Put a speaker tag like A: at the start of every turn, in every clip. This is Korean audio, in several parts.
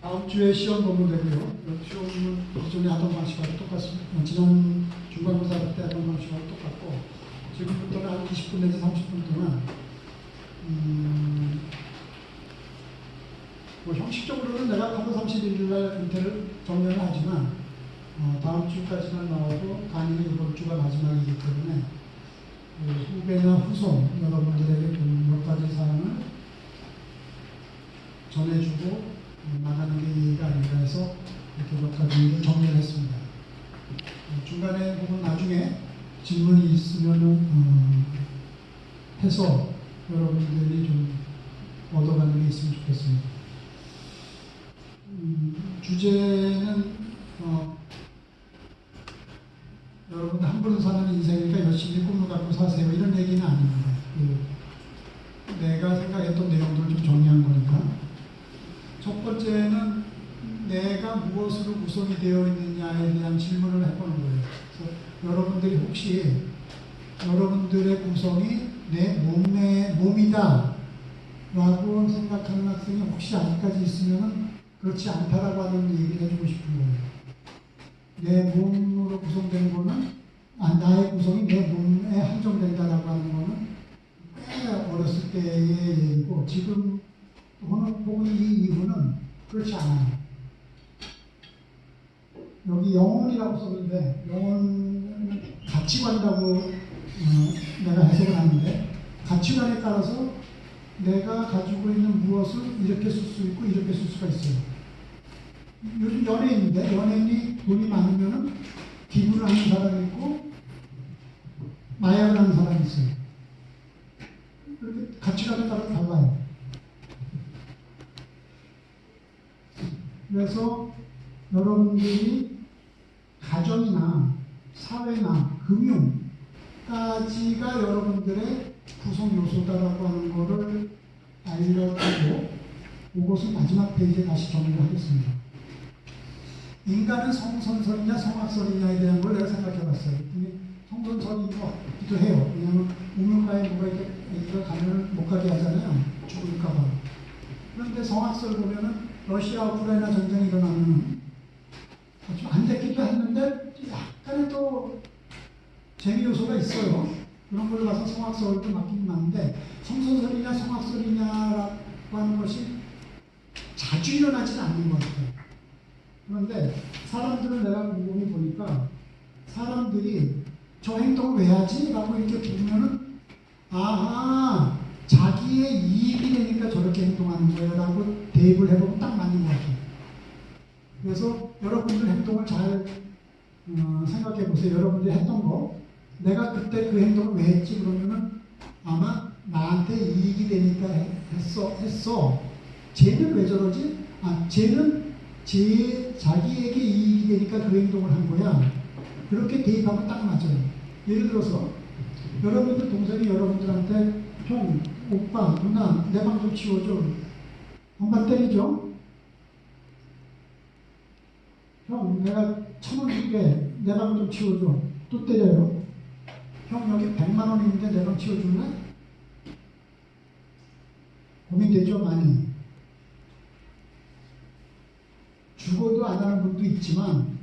A: 다음 주에 시험 보면 되고요. 시험은 기존에 하던 방식하고 똑같습니다. 지난 중간고사 때 하던 방식하고 똑같고, 지금부터는 한 20분 내지 30분 동안 뭐 형식적으로는 내가 8월 31일 날 인테를 정리를 하지만 다음 주까지만 나오고 강의는 이번 주가 마지막이기 때문에 후배나 후손 여러분들에게 몇 가지 사항을 전해주고 나가는 게 예의가 아닌가 해서 이렇게 몇 가지를 정리를 했습니다. 중간에 혹은 나중에 질문이 있으면은 해서 여러분들이 좀 얻어가는 게 있으면 좋겠습니다. 주제는 여러분 한 번 사는 인생이니까 열심히 꿈을 갖고 사세요 이런 얘기는 아닙니다. 내가 생각했던 내용들을 좀 정리한 거니까. 첫 번째는 내가 무엇으로 구성이 되어 있느냐에 대한 질문을 해보는 거예요. 그래서 여러분들이 혹시 여러분들의 구성이 내 몸이다 라고 생각하는 학생이 혹시 아직까지 있으면 그렇지 않다라고 하는 얘기를 해주고 싶은 거예요. 내 몸으로 구성된 거는 나의 구성이 내 몸에 한정된다라고 하는 거는 꽤 어렸을 때의 얘기고, 지금 혹은 이 이후는 그렇지 않아요. 여기 영혼이라고 썼는데 영혼은 가치관이라고 내가 해석을 하는데, 가치관에 따라서 내가 가지고 있는 무엇을 이렇게 쓸 수 있고 이렇게 쓸 수가 있어요. 요즘 연예인인데 연예인이 돈이 많으면 기부를 하는 사람이 있고 마약을 하는 사람이 있어요. 그렇게 가치관에 따라 달라요. 그래서 여러분들이 가정이나 사회나 금융까지가 여러분들의 구성 요소다라고 하는 것을 알려주고, 그것은 마지막 페이지에 다시 정리를 하겠습니다. 인간은 성선설이냐 성악설이냐에 대한 걸 내가 생각해 봤어요. 성선설인 것 같기도 해요. 왜냐하면 우물가에 누가 이렇게 애기가 가면 못 가게 하잖아요. 죽을까봐. 그런데 성악설 보면은 러시아 우크라이나 전쟁이 일어나면 좀 안 됐기도 했는데 약간의 또 재미 요소가 있어요. 그런 걸 봐서 성악설도 맞긴 맞는데, 성선설이냐 성악설이냐라고 하는 것이 자주 일어나지는 않는 것 같아요. 그런데 사람들을 내가 곰곰이 보니까 사람들이 저 행동을 왜 하지? 라고 이렇게 보면은 아하, 자기의 이익이 되니까 저렇게 행동하는 거야 라고 대입을 해보면 딱 맞는 것 같아요. 그래서 여러분들 행동을 잘 생각해 보세요. 여러분들이 했던 거, 내가 그때 그 행동을 왜 했지? 그러면은 아마 나한테 이익이 되니까 했어. 쟤는 왜 저러지? 쟤는 자기에게 이익이 되니까 그 행동을 한 거야. 그렇게 대입하면 딱 맞아요. 예를 들어서 여러분들 동생이 여러분들한테 형, 오빠, 누나 내 방 좀 치워줘. 한번 때리죠? 형, 내가 1,000원 줄게. 내 방 좀 치워줘. 또 때려요. 형, 여기 100만 원 있는데 내 방 치워줄래? 고민되죠, 많이. 죽어도 안 하는 분도 있지만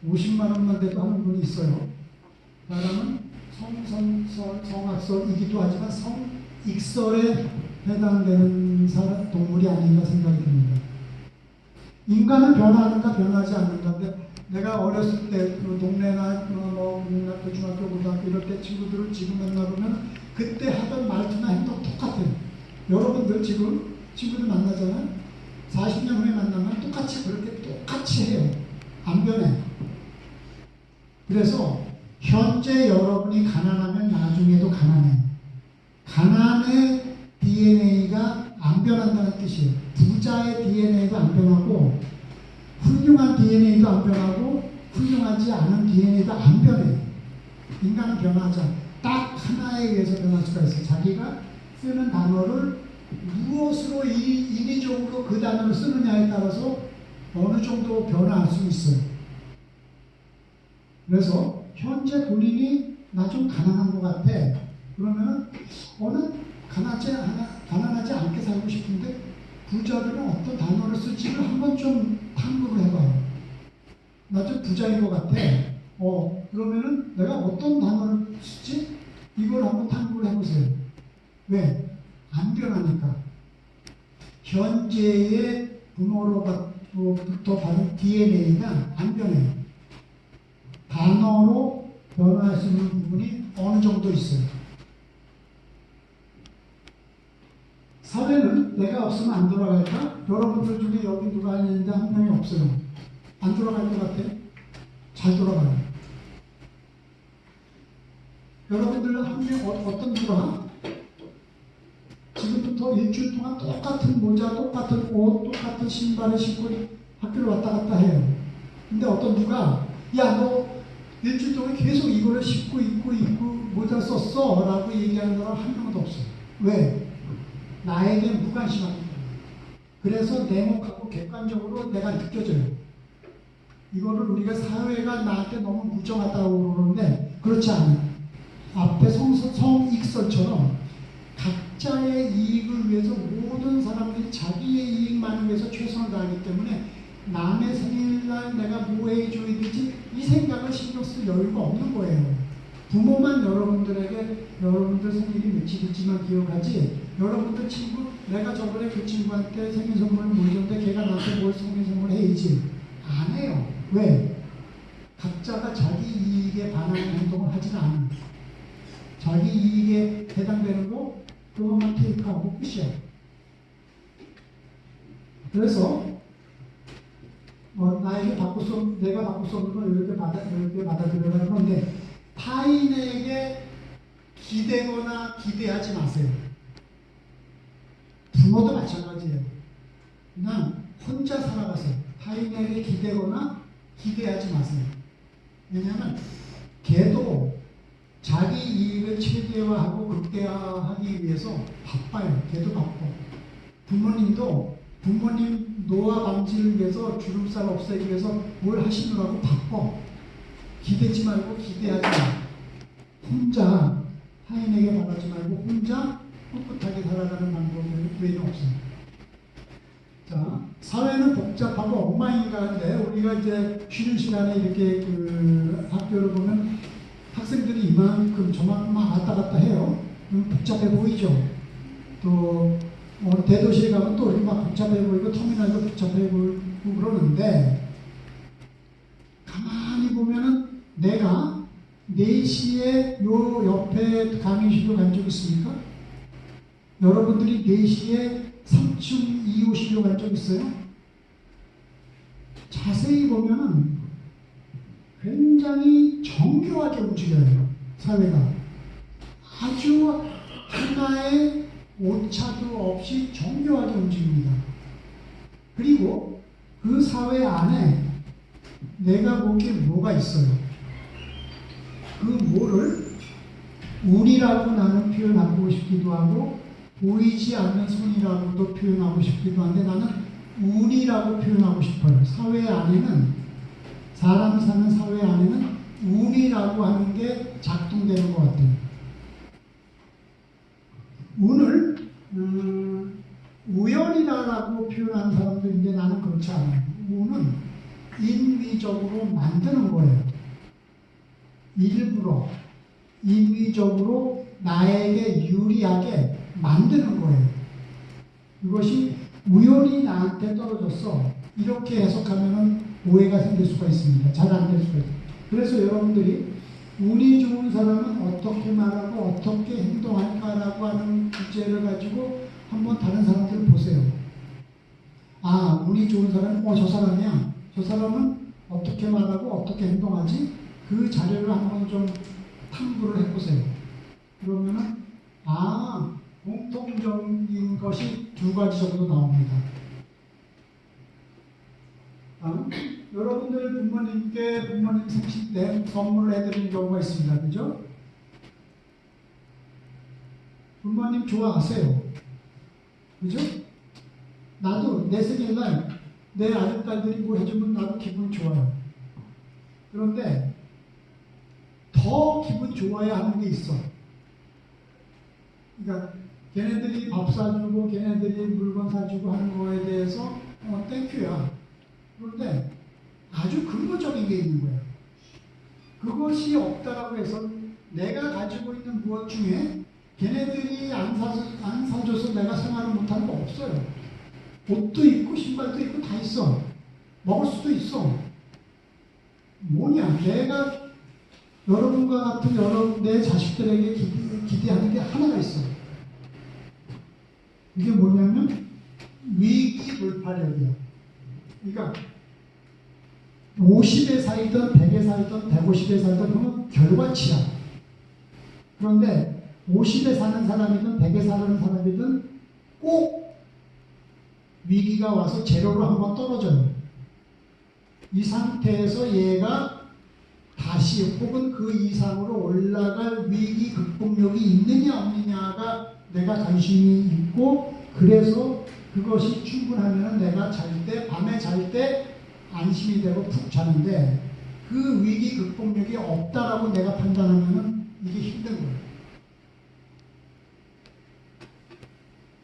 A: 50만 원만 돼도 하는 분이 있어요. 사람은 성선설, 성악설이기도 하지만 성익설에 해당되는 동물이 아닌가 생각이 듭니다. 인간은 변하는가 변하지 않는가인데, 내가 어렸을 때 그 동네나 국민학교, 중학교, 고등학교 이럴 때 친구들을 지금 만나보면 그때 하던 말투나 행동 똑같아요. 여러분들 지금 친구들 만나잖아요. 40년 후에 만나면 똑같이 해요. 안 변해. 그래서 현재 여러분이 가난하면 나중에도 가난해. 가난의 DNA가 안 변한다는 뜻이에요. 부자의 DNA도 안 변하고, 훌륭한 DNA도 안 변하고, 훌륭하지 않은 DNA도 안 변해. 인간은 변하자. 딱 하나에 의해서 변할 수가 있어요. 자기가 쓰는 단어를 무엇으로 인위적으로 그 단어를 쓰느냐에 따라서 어느 정도 변화할 수 있어요. 그래서 현재 본인이 나 좀 가난한 것 같아. 그러면 가난하지 않게 살고 싶은데 부자들은 어떤 단어를 쓸지를 한번 좀 탐구를 해봐요. 나 좀 부자인 것 같아. 그러면은 내가 어떤 단어를 쓰지? 이걸 한번 탐구를 해보세요. 왜? 안 변하니까. 현재의 부모로부터 받은 DNA가 안 변해요. 단어로 변화할 수 있는 부분이 어느 정도 있어요. 사회는 내가 없으면 안 돌아갈까? 여러분들 중에 여기 누가 있는데 한 명이 없어요. 안 돌아갈 것 같아? 잘 돌아가요. 여러분들 한 명 어떤 누가 지금부터 일주일 동안 똑같은 모자, 똑같은 옷, 똑같은 신발을 신고 학교를 왔다 갔다 해요. 근데 어떤 누가 야, 너 일주일 동안 계속 이거를 신고 입고 모자 썼어 라고 얘기하는 사람 한 명도 없어요. 왜? 나에게 무관심하기 때문에. 그래서 내목하고 객관적으로 내가 느껴져요. 이거를 우리가 사회가 나한테 너무 무정하다고 그러는데 그렇지 않아요. 앞에 성익설처럼 각자의 이익을 위해서 모든 사람들이 자기의 이익만을 위해서 최선을 다하기 때문에 남의 생일날 내가 뭐 해줘야 되지? 이 생각을 신경 쓸 여유가 없는 거예요. 부모만 여러분들에게 여러분들 생일이 며칠일지만 기억하지, 여러분들 친구, 내가 저번에 그 친구한테 생일 선물을 못 줬는데 걔가 나한테 뭘 생일 선물 해야지. 안 해요. 왜? 각자가 자기 이익에 반하는 행동을 하지 않아요. 자기 이익에 해당되는 거 그것만 테이크하고 끝이야. 그래서 나에게 내가 바꿀 수 없는 걸 이렇게 받아들여라는 건데, 타인에게 기대거나 기대하지 마세요. 부모도 마찬가지예요. 그냥 혼자 살아가세요. 타인에게 기대거나 기대하지 마세요. 왜냐하면 걔도 자기 이익을 최대화하고 극대화하기 위해서 바빠요. 걔도 바빠. 부모님도 부모님 노화 방지를 위해서, 주름살 없애기 위해서 뭘 하시느라고 바빠. 기대지 말고 기대하지 마. 혼자 타인에게 바라지 말고 혼자 꿋꿋하게 살아가는 방법이 외에는 없습니다. 자, 사회는 복잡하고 엉망인가한데 우리가 이제 쉬는 시간에 이렇게 학교를 보면 학생들이 이만큼 저만큼 왔다 갔다 해요. 복잡해 보이죠. 또 대도시에 가면 또 이렇게 막 복잡해 보이고 터미널도 복잡해 보이고 그러는데, 가만히 보면은 내가 4시에 요 옆에 강의실로 간 적 있습니까? 여러분들이 4시에 3층 2호실로 간 적 있어요? 자세히 보면은 굉장히 정교하게 움직여요. 사회가 아주 하나의 오차도 없이 정교하게 움직입니다. 그리고 그 사회 안에 내가 보기에 뭐가 있어요. 그 뭐를 운이라고 나는 표현하고 싶기도 하고 보이지 않는 손이라고도 표현하고 싶기도 한데, 나는 운이라고 표현하고 싶어요. 사회 안에는, 사람 사는 사회 안에는 운이라고 하는 게 작동되는 것 같아요. 운을 우연이다라고 표현하는 사람들인데 나는 그렇지 않아요. 운은 인위적으로 만드는 거예요. 일부러 인위적으로 나에게 유리하게 만드는 거예요. 이것이 우연히 나한테 떨어졌어, 이렇게 해석하면 오해가 생길 수가 있습니다. 잘 안 될 수가 있어요. 그래서 여러분들이 운이 좋은 사람은 어떻게 말하고 어떻게 행동할까라고 하는 주제를 가지고 한번 다른 사람들을 보세요. 아, 운이 좋은 사람은 저 사람이야. 저 사람은 어떻게 말하고 어떻게 행동하지? 그 자료를 한번 좀 탐구를 해보세요. 그러면은 공통적인 것이 2가지 정도 나옵니다. 여러분들 부모님께 부모님 생신 때 선물을 해드리는 경우가 있습니다. 그죠? 부모님 좋아하세요. 그죠? 나도 내 생일날 내 아들, 딸들이 뭐 해주면 나도 기분 좋아요. 그런데 더 기분 좋아야 하는 게 있어. 그러니까 걔네들이 밥 사주고 걔네들이 물건 사주고 하는 거에 대해서 땡큐야. 그런데 아주 근본적인 게 있는 거야. 그것이 없다라고 해서 내가 가지고 있는 무엇 중에 걔네들이 안 사줘서 내가 생활을 못하는 거 없어요. 옷도 있고 신발도 있고 다 있어. 먹을 수도 있어. 뭐냐? 내가 여러분과 같은 내 자식들에게 기대하는 게 하나가 있어. 이게 뭐냐면 위기 돌파력이야. 그러니까 50에 살던 100에 살던 150에 살던 그건 결과치야. 그런데 50에 사는 사람이든 100에 사는 사람이든 꼭 위기가 와서 제로로 한번 떨어져요. 이 상태에서 얘가 다시 혹은 그 이상으로 올라갈 위기 극복력이 있느냐 없느냐가 내가 관심이 있고, 그래서 그것이 충분하면 내가 밤에 잘 때 안심이 되고 푹 자는데, 그 위기 극복력이 없다라고 내가 판단하면 이게 힘든 거예요.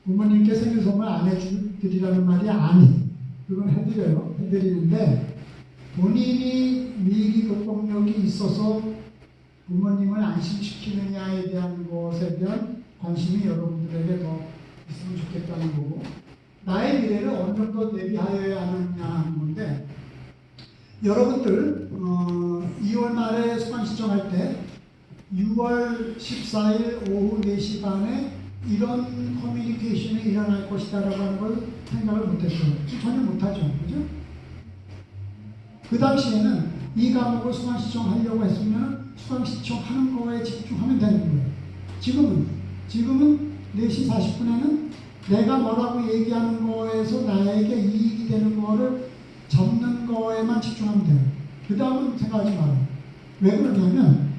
A: 부모님께 생일 선물 안 해드리라는 말이 아니, 그건 해드리는데, 본인이 위기 극복력이 있어서 부모님을 안심시키느냐에 대한 것에 대한 관심이 여러분들에게 더 있으면 좋겠다는 거고, 나의 미래를 어느 정도 대비하여야 하느냐 하는 건데, 여러분들 2월 말에 수강 신청할 때 6월 14일 오후 4시 반에 이런 커뮤니케이션이 일어날 것이다라고 하는 걸 생각을 못했어요. 전혀 못하죠. 그죠? 그 당시에는 이 과목을 수강 신청하려고 했으면 수강 신청하는 거에 집중하면 되는 거예요. 지금은 4시 40분에는 내가 뭐라고 얘기하는 거에서 나에게 이익이 되는 거를 잡는 거에만 집중하면 돼요. 그 다음은 생각하지 말아요. 왜 그러냐면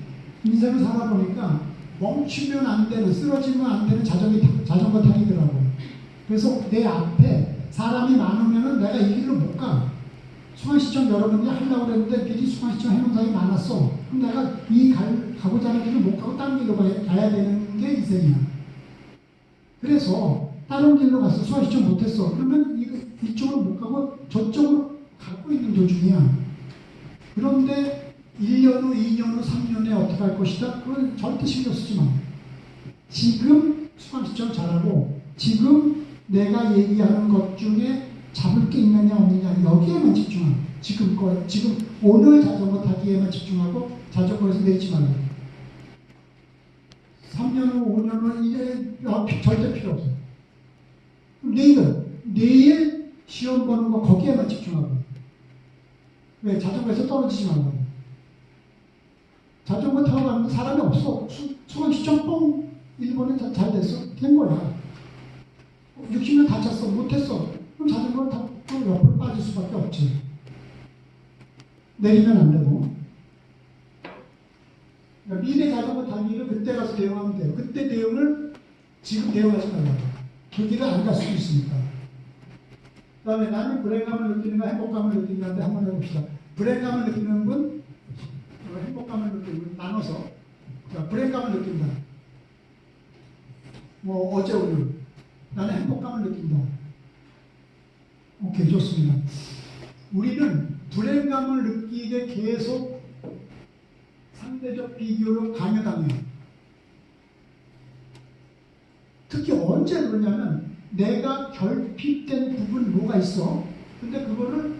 A: 인생을 살아보니까 멈추면 안 되는, 쓰러지면 안 되는 자전거 타기더라고요. 그래서 내 앞에 사람이 많으면 내가 이 길로 못 가. 수강신청 여러분이 하려고 그랬는데 미리 수강신청 해놓은 사람이 많았어. 그럼 내가 가고자 하는 길을 못 가고 다른 길로 가야 되는 게 인생이야. 그래서 다른 길로 가서 수강신청 못했어. 그러면 이쪽으로 못 가고 저쪽으로 가고 있는 도중이야. 그런데 1년 후, 2년 후, 3년 후에 어떻게 할 것이다? 그건 절대 신경 쓰지 마. 지금 수강신청 잘하고 지금 내가 얘기하는 것 중에 잡을 게 있느냐 없느냐 여기에만 집중하고 지금 오늘 자전거 타기에만 집중하고 자전거에서 내리지 말고 3년 후, 5년 후 이제 절대 필요 없어. 내일 시험 보는 거 거기에만 집중하고. 왜? 자전거에서 떨어지지 말라고. 자전거 타고 가는데 사람이 없어. 수강 시청 뻥! 일본에 잘 됐어. 된 거야. 60년 다쳤어. 못했어. 그럼 자전거를 타고 옆으로 빠질 수밖에 없지. 내리면 안 되고. 그러니까 미래 자전거 타기를 그때 가서 대응하면 돼요. 그때 대응을 지금 대응하지 말라고. 그 길을 안 갈 수도 있으니까. 그 다음에 나는 불행감을 느끼는가 행복감을 느끼는가인데 한번 해봅시다. 불행감을 느끼는 분, 행복감을 느끼는 분 나눠서. 자, 불행감을 느낀다. 어제 오늘 나는 행복감을 느낀다. 오케이, 좋습니다. 우리는 불행감을 느끼게 계속 상대적 비교로 강요당해요. 특히 언제 그러냐면 내가 결핍된 부분 뭐가 있어. 근데 그거를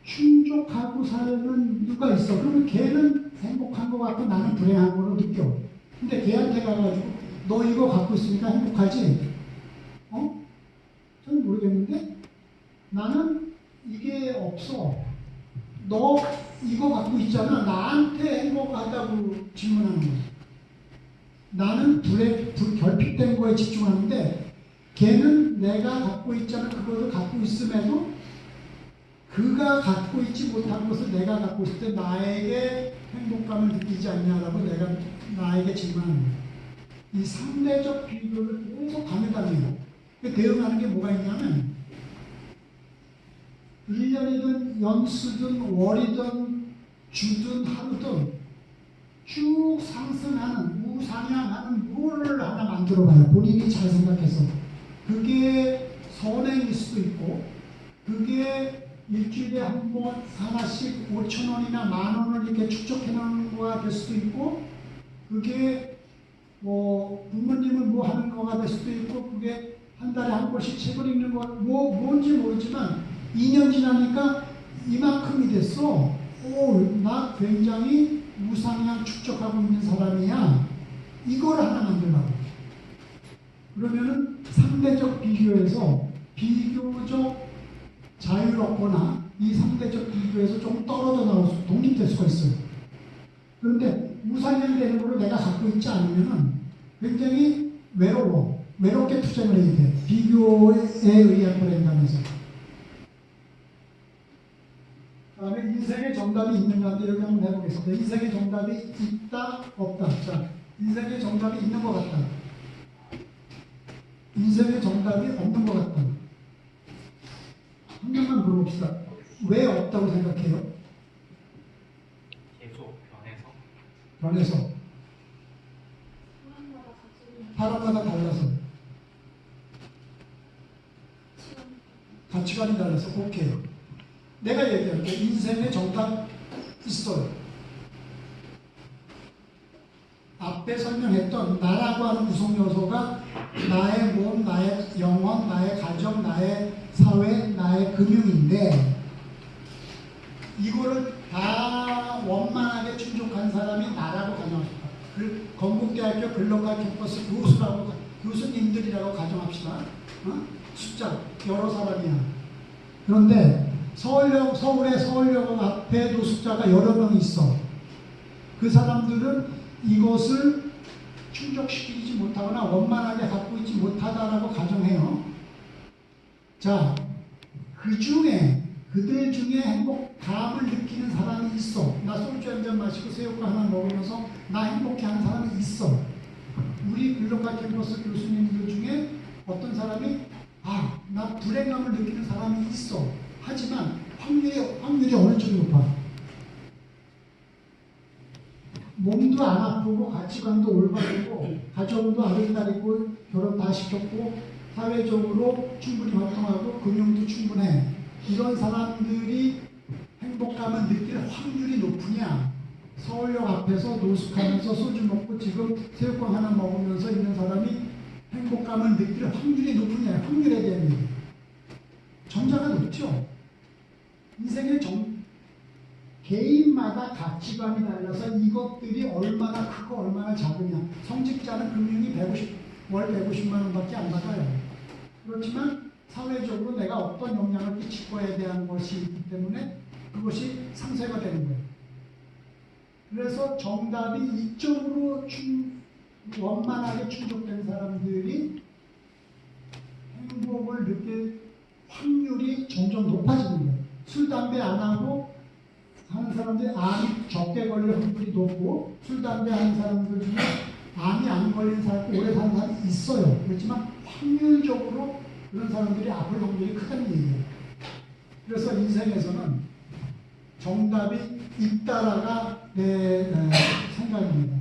A: 충족하고 사는 누가 있어. 그러면 걔는 행복한 것 같고 나는 불행한 걸로 느껴. 근데 걔한테 가가지고 너 이거 갖고 있으니까 행복하지? 저는 모르겠는데 나는 이게 없어. 너 이거 갖고 있잖아. 나한테 행복하다고 질문하는 거야. 나는 결핍된 거에 집중하는데 걔는 내가 갖고 있잖아. 그것을 갖고 있음에도 그가 갖고 있지 못한 것을 내가 갖고 있을 때 나에게 행복감을 느끼지 않냐라고 나에게 질문하는 거야. 이 상대적 비교를 계속 강요당해요. 대응하는 게 뭐가 있냐면 1년이든 연수든 월이든 주든 하루든 쭉 상승하는 우상향하는 그거를 하나 만들어봐요. 본인이 잘 생각해서. 그게 선행일 수도 있고, 그게 일주일에 한 번 하나씩 5,000원이나 10,000원을 이렇게 축적해 놓는 거가 될 수도 있고, 그게 뭐 부모님은 뭐 하는 거가 될 수도 있고, 그게 한 달에 한 권씩 책을 읽는 거, 뭔지 모르지만 2년 지나니까 이만큼이 됐어. 오, 나 굉장히 우상향 축적하고 있는 사람이야. 이걸 하나 만들라고. 그러면은 상대적 비교에서 비교적 자유롭거나 이 상대적 비교에서 좀 떨어져 나올 수, 독립될 수가 있어요. 그런데 우상향 되는 거를 내가 갖고 있지 않으면은 굉장히 외로워. 외롭게 투쟁을 해야 돼. 비교에 의한 브랜드면서. 다음에 인생의 정답이 있는가인데 여기 한번 해보겠습니다. 인생의 정답이 있다, 없다. 자, 인생의 정답이 있는 것 같다. 인생의 정답이 없는 것 같다. 한 명만 물어봅시다. 왜 없다고 생각해요?
B: 계속 변해서.
A: 변해서. 사람마다 달라서. 가치관이 달라서. 오케이. 내가 얘기할게. 인생의 정답 있어요. 앞에 설명했던 나라고 하는 구성 요소가 나의 몸, 나의 영혼, 나의 가정, 나의 사회, 나의 금융인데 이거를 다 원만하게 충족한 사람이 나라고 가정합시다. 건국대학교 글로벌 캠퍼스 교수님들이라고 가정합시다. 숫자 여러 사람이야. 그런데 서울의 서울여고 앞에 노숙자가 여러 명 있어. 그 사람들은 이것을 충족시키지 못하거나 원만하게 갖고 있지 못하다라고 가정해요. 자, 그들 중에 행복감을 느끼는 사람이 있어. 나 소주 한잔 마시고 새우깡 하나 먹으면서 나 행복해 하는 사람이 있어. 우리 글로벌 캠퍼스 교수님들 중에 어떤 사람이 나 불행감을 느끼는 사람이 있어. 하지만 확률이 어느 쪽이 높아? 몸도 안 아프고 가치관도 올바르고 가정도 아름다리고 결혼 다 시켰고 사회적으로 충분히 활동하고 금융도 충분해. 이런 사람들이 행복감을 느낄 확률이 높으냐? 서울역 앞에서 노숙하면서 소주 먹고 지금 새우깡 하나 먹으면서 있는 사람이 행복감을 느낄 확률이 높으냐? 확률에 대한 얘기. 전자가 높죠. 인생의 개인마다 가치관이 달라서 이것들이 얼마나 크고 얼마나 작으냐. 성직자는 금융이 월 150만 원밖에 안 받아요. 그렇지만 사회적으로 내가 어떤 영향을 끼칠 거에 대한 것이 있기 때문에 그것이 상쇄가 되는 거예요. 그래서 정답이 이쪽으로 원만하게 충족된 사람들이 행복을 느낄 확률이 점점 높아지는 거예요. 술, 담배 안 하고 하는 사람들이 암이 적게 걸릴 확률이 높고 술, 담배 하는 사람들 중에 암이 안 걸린 사람, 오래 사는 사람이 있어요. 그렇지만 확률적으로 그런 사람들이 아플 확률이 크다는 얘기예요. 그래서 인생에서는 정답이 있다라가 내 생각입니다.